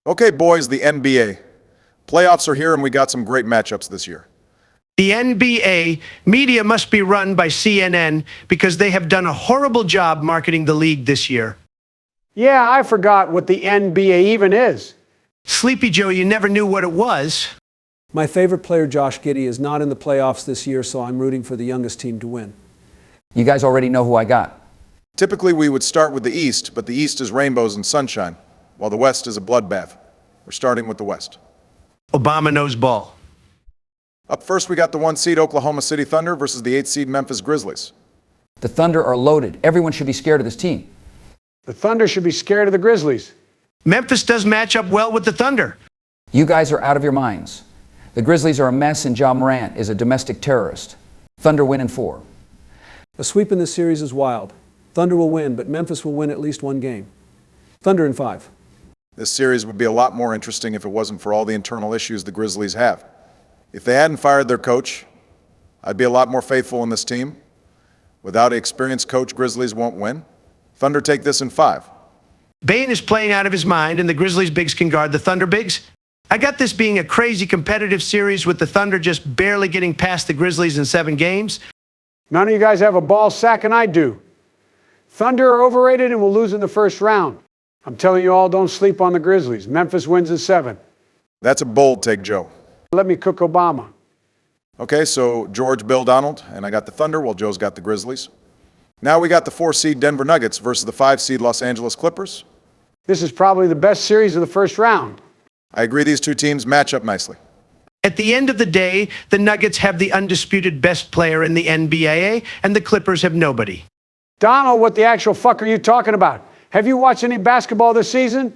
Okay, boys, the NBA. Playoffs are here and we got some great matchups this year. The NBA media must be run by CNN because they have done a horrible job marketing the league this year. Yeah, I forgot what the NBA even is. Sleepy Joe, you never knew what it was. My favorite player, Josh Giddey, is not in the playoffs this year, so I'm rooting for the youngest team to win. You guys already know who I got. Typically, we would start with the East, but the East is rainbows and sunshine, while the West is a bloodbath. We're starting with the West. Obama knows ball. Up first, we got the 1 seed Oklahoma City Thunder versus the 8 seed Memphis Grizzlies. The Thunder are loaded. Everyone should be scared of this team. The Thunder should be scared of the Grizzlies. Memphis does match up well with the Thunder. You guys are out of your minds. The Grizzlies are a mess and Ja Morant is a domestic terrorist. Thunder win in 4. A sweep in this series is wild. Thunder will win, but Memphis will win at least one game. Thunder in 5. This series would be a lot more interesting if it wasn't for all the internal issues the Grizzlies have. If they hadn't fired their coach, I'd be a lot more faithful in this team. Without an experienced coach, Grizzlies won't win. Thunder take this in 5. Bane is playing out of his mind, and the Grizzlies bigs can guard the Thunder bigs. I got this being a crazy competitive series with the Thunder just barely getting past the Grizzlies in 7 games. None of you guys have a ball sack, and I do. Thunder are overrated and will lose in the first round. I'm telling you all, don't sleep on the Grizzlies. Memphis wins in 7. That's a bold take, Joe. Let me cook Obama. Okay, so George, Bill, Donald, and I got the Thunder while Joe's got the Grizzlies. Now we got the 4 seed Denver Nuggets versus the 5 seed Los Angeles Clippers. This is probably the best series of the first round. I agree these two teams match up nicely. At the end of the day, the Nuggets have the undisputed best player in the NBA, and the Clippers have nobody. Donald, what the actual fuck are you talking about? Have you watched any basketball this season?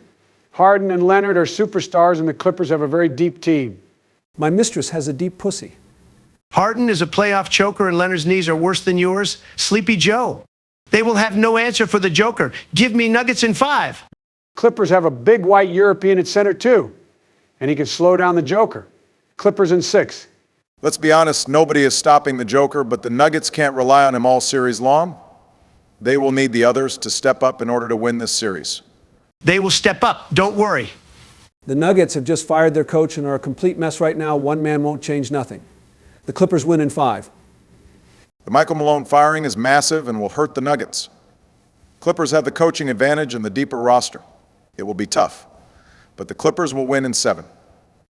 Harden and Leonard are superstars, and the Clippers have a very deep team. My mistress has a deep pussy. Harden is a playoff choker, and Leonard's knees are worse than yours. Sleepy Joe. They will have no answer for the Joker. Give me Nuggets in 5. Clippers have a big white European at center, too, and he can slow down the Joker. Clippers in 6. Let's be honest, nobody is stopping the Joker, but the Nuggets can't rely on him all series long. They will need the others to step up in order to win this series. They will step up. Don't worry. The Nuggets have just fired their coach and are a complete mess right now. One man won't change nothing. The Clippers win in 5. The Michael Malone firing is massive and will hurt the Nuggets. Clippers have the coaching advantage and the deeper roster. It will be tough, but the Clippers will win in 7.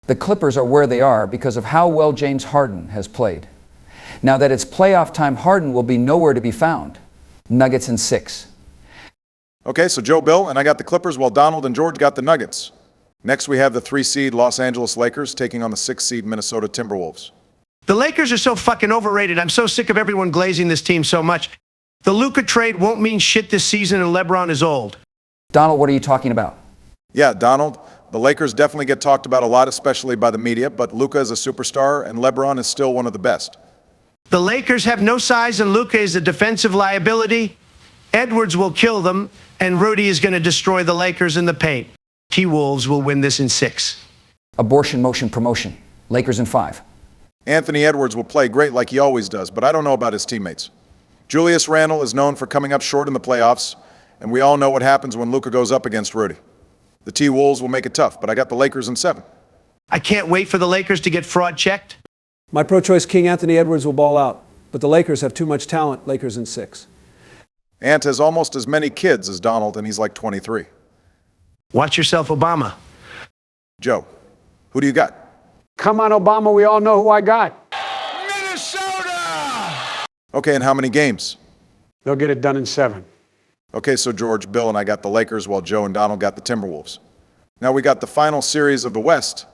The Clippers are where they are because of how well James Harden has played. Now that it's playoff time, Harden will be nowhere to be found. Nuggets in 6. Okay, so Joe, Bill, and I got the Clippers while Donald and George got the Nuggets. Next, we have the 3 seed Los Angeles Lakers taking on the 6 seed Minnesota Timberwolves. The Lakers are so fucking overrated. I'm so sick of everyone glazing this team so much. The Luka trade won't mean shit this season, and LeBron is old. Donald, what are you talking about? Yeah, Donald, the Lakers definitely get talked about a lot, especially by the media, but Luka is a superstar and LeBron is still one of the best. The Lakers have no size, and Luka is a defensive liability. Edwards will kill them, and Rudy is going to destroy the Lakers in the paint. T-Wolves will win this in 6. Abortion, motion, promotion. Lakers in 5. Anthony Edwards will play great like he always does, but I don't know about his teammates. Julius Randle is known for coming up short in the playoffs, and we all know what happens when Luka goes up against Rudy. The T-Wolves will make it tough, but I got the Lakers in 7. I can't wait for the Lakers to get fraud checked. My pro-choice king, Anthony Edwards, will ball out, but the Lakers have too much talent. Lakers in 6. Ant has almost as many kids as Donald, and he's like 23. Watch yourself, Obama. Joe, who do you got? Come on, Obama, we all know who I got. Minnesota! Okay, and how many games? They'll get it done in 7. Okay, so George, Bill, and I got the Lakers while Joe and Donald got the Timberwolves. Now we got the final series of the West,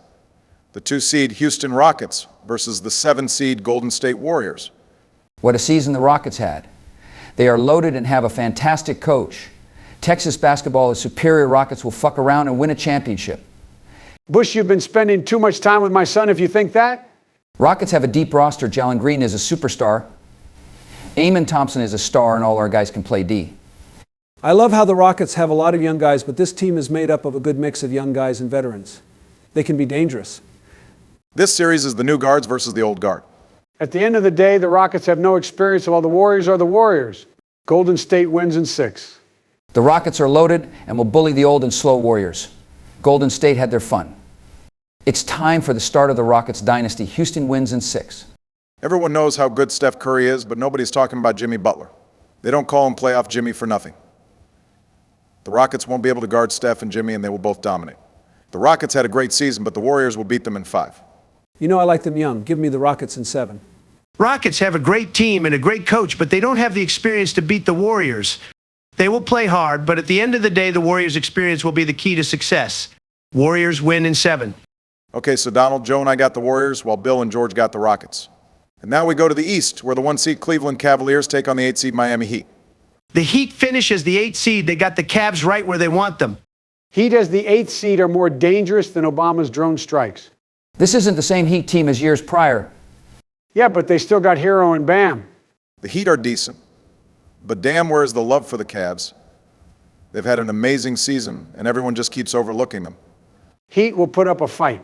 the 2 seed Houston Rockets versus the 7 seed Golden State Warriors. What a season the Rockets had. They are loaded and have a fantastic coach. Texas basketball is superior. Rockets will fuck around and win a championship. Bush, you've been spending too much time with my son if you think that. Rockets have a deep roster. Jalen Green is a superstar. Eamon Thompson is a star, and all our guys can play D. I love how the Rockets have a lot of young guys, but this team is made up of a good mix of young guys and veterans. They can be dangerous. This series is the new guards versus the old guard. At the end of the day, the Rockets have no experience, while the Warriors are the Warriors. Golden State wins in 6. The Rockets are loaded and will bully the old and slow Warriors. Golden State had their fun. It's time for the start of the Rockets dynasty. Houston wins in 6. Everyone knows how good Steph Curry is, but nobody's talking about Jimmy Butler. They don't call him playoff Jimmy for nothing. The Rockets won't be able to guard Steph and Jimmy, and they will both dominate. The Rockets had a great season, but the Warriors will beat them in 5. You know I like them young. Give me the Rockets in 7. Rockets have a great team and a great coach, but they don't have the experience to beat the Warriors. They will play hard, but at the end of the day, the Warriors' experience will be the key to success. Warriors win in 7. Okay, so Donald, Joe, and I got the Warriors, while Bill and George got the Rockets. And now we go to the East, where the 1-seed Cleveland Cavaliers take on the 8-seed Miami Heat. The Heat finish as the 8th seed. They got the Cavs right where they want them. Heat as the 8th seed are more dangerous than Obama's drone strikes. This isn't the same Heat team as years prior. Yeah, but they still got Hero and Bam. The Heat are decent, but damn, where is the love for the Cavs? They've had an amazing season, and everyone just keeps overlooking them. Heat will put up a fight,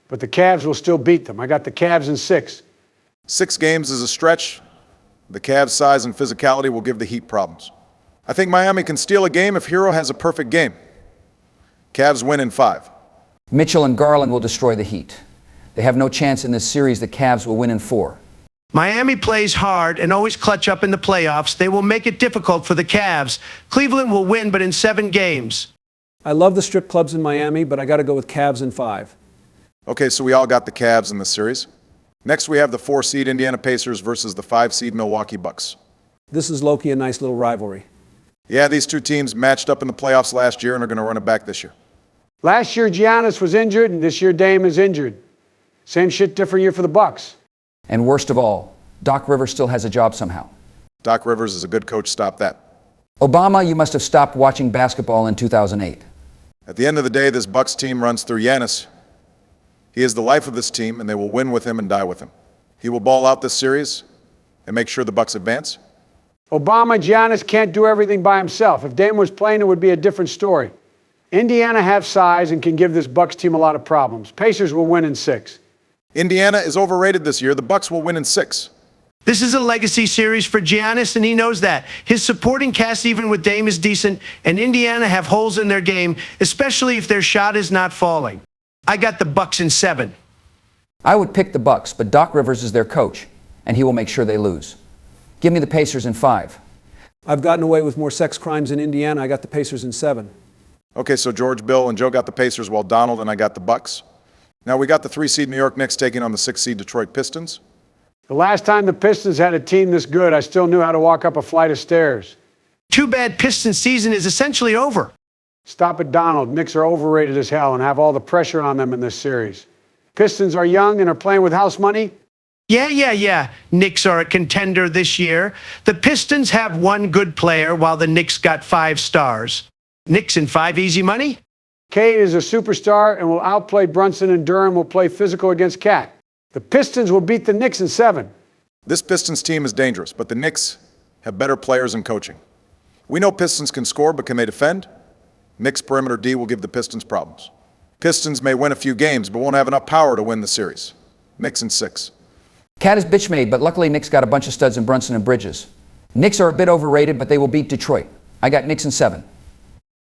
but the Cavs will still beat them. I got the Cavs in 6. 6 games is a stretch. The Cavs' size and physicality will give the Heat problems. I think Miami can steal a game if Hero has a perfect game. Cavs win in 5. Mitchell and Garland will destroy the Heat. They have no chance in this series. The Cavs will win in 4. Miami plays hard and always clutch up in the playoffs. They will make it difficult for the Cavs. Cleveland will win, but in 7 games. I love the strip clubs in Miami, but I got to go with Cavs in 5. Okay, so we all got the Cavs in the series. Next, we have the 4-seed Indiana Pacers versus the 5-seed Milwaukee Bucks. This is low-key a nice little rivalry. Yeah, these two teams matched up in the playoffs last year and are going to run it back this year. Last year, Giannis was injured, and this year, Dame is injured. Same shit, different year for the Bucks. And worst of all, Doc Rivers still has a job somehow. Doc Rivers is a good coach. Stop that. Obama, you must have stopped watching basketball in 2008. At the end of the day, this Bucks team runs through Giannis. He is the life of this team, and they will win with him and die with him. He will ball out this series and make sure the Bucks advance. Obama, Giannis can't do everything by himself. If Dame was playing, it would be a different story. Indiana have size and can give this Bucks team a lot of problems. Pacers will win in 6. Indiana is overrated this year. The Bucks will win in 6. This is a legacy series for Giannis, and he knows that. His supporting cast, even with Dame, is decent, and Indiana have holes in their game, especially if their shot is not falling. I got the Bucks in 7. I would pick the Bucks, but Doc Rivers is their coach, and he will make sure they lose. Give me the Pacers in 5. I've gotten away with more sex crimes in Indiana. I got the Pacers in 7. Okay, so George, Bill, and Joe got the Pacers, while Donald and I got the Bucks. Now we got the 3-seed New York Knicks taking on the 6-seed Detroit Pistons. The last time the Pistons had a team this good, I still knew how to walk up a flight of stairs. Too bad Pistons season is essentially over. Stop it, Donald. Knicks are overrated as hell and have all the pressure on them in this series. Pistons are young and are playing with house money. Yeah. Knicks are a contender this year. The Pistons have 1 good player, while the Knicks got 5 stars. Knicks in 5, easy money? Cade is a superstar and will outplay Brunson, and Durham will play physical against Cat. The Pistons will beat the Knicks in 7. This Pistons team is dangerous, but the Knicks have better players and coaching. We know Pistons can score, but can they defend? Knicks perimeter D will give the Pistons problems. Pistons may win a few games, but won't have enough power to win the series. Knicks in 6. Cat is bitch made, but luckily Knicks got a bunch of studs in Brunson and Bridges. Knicks are a bit overrated, but they will beat Detroit. I got Knicks in 7.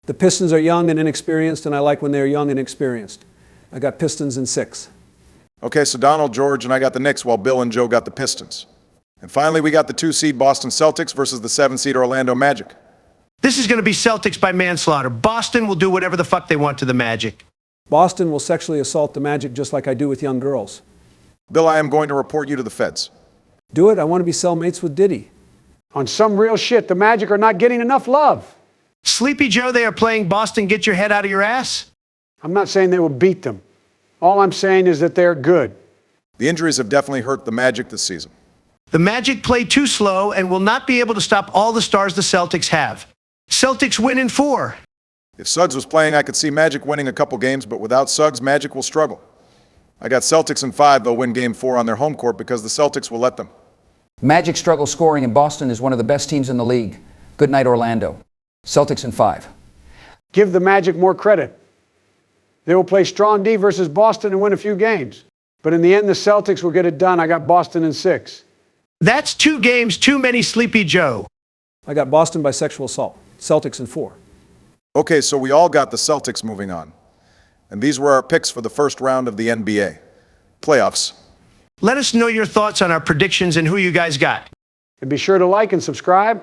The Pistons are young and inexperienced, and I like when they're young and experienced. I got Pistons in 6. Okay, so Donald, George, and I got the Knicks, while Bill and Joe got the Pistons. And finally, we got the 2-seed Boston Celtics versus the 7-seed Orlando Magic. This is going to be Celtics by manslaughter. Boston will do whatever the fuck they want to the Magic. Boston will sexually assault the Magic just like I do with young girls. Bill, I am going to report you to the feds. Do it. I want to be cellmates with Diddy. On some real shit, the Magic are not getting enough love. Sleepy Joe, they are playing Boston. Get your head out of your ass. I'm not saying they will beat them. All I'm saying is that they're good. The injuries have definitely hurt the Magic this season. The Magic play too slow and will not be able to stop all the stars the Celtics have. Celtics win in 4. If Suggs was playing, I could see Magic winning a couple games, but without Suggs, Magic will struggle. I got Celtics in 5. They'll win game 4 on their home court because the Celtics will let them. Magic struggle scoring, and Boston is one of the best teams in the league. Good night, Orlando. Celtics in 5. Give the Magic more credit. They will play strong D versus Boston and win a few games. But in the end, the Celtics will get it done. I got Boston in 6. That's 2 games too many, Sleepy Joe. I got Boston by sexual assault. Celtics in 4. Okay, so we all got the Celtics moving on. And these were our picks for the first round of the NBA playoffs. Let us know your thoughts on our predictions and who you guys got. And be sure to like and subscribe.